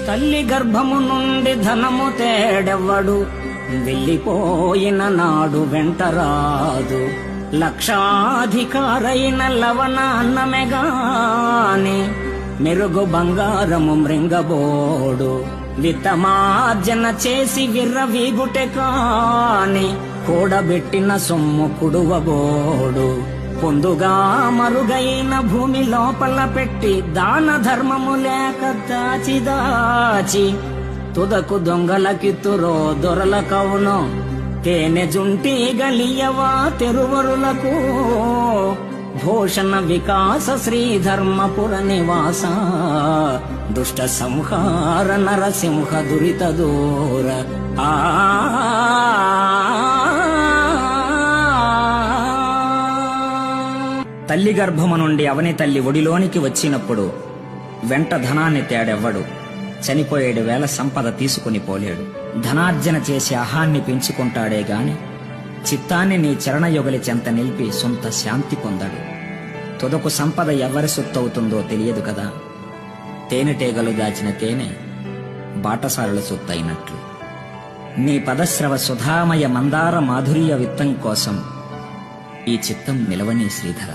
తల్లి గర్భము నుండి ధనము తేడెవ్వడు, వెళ్ళిపోయిన నాడు వెంటరాదు. లక్షాధికారైన లవణ అన్నమెగాని, మెరుగు బంగారము మృంగబోడు. విత్తమార్జన చేసి విర్రవీగుటె కాని, కూడబెట్టిన సొమ్ము కుడువబోడు. పొందుగా మరుగైన భూమి లోపల పెట్టి, దాన ధర్మము లేక దాచి దాచి, తుదకు దొంగలకిత్తురో దొరల కవును. తేనె జుంటి గలియవా తెరువరులకు, భూషణ వికాస శ్రీధర్మపుర నివాస. దుష్ట సంహార నరసింహ దురిత దూర. తల్లి గర్భము నుండి అవని తల్లి ఒడిలోనికి వచ్చినప్పుడు వెంట ధనాన్ని తేడెవ్వడు. చనిపోయేడు వేళ సంపద తీసుకుని పోలేడు. ధనార్జన చేసి అహాన్ని పెంచుకుంటాడే గాని, చిత్తాన్ని నీ చరణయుగలి చెంత నిలిపి సొంత శాంతి పొందడు. తుదకు సంపద ఎవరి సొత్తవుతుందో తెలియదు కదా. తేనెటీగలు దాచిన తేనె బాటసారుల సొత్తైనట్లు. నీ పదశ్రవ సుధామయ మందార మాధుర్య విత్తం కోసం ఈ చిత్తం నిలవని శ్రీధర.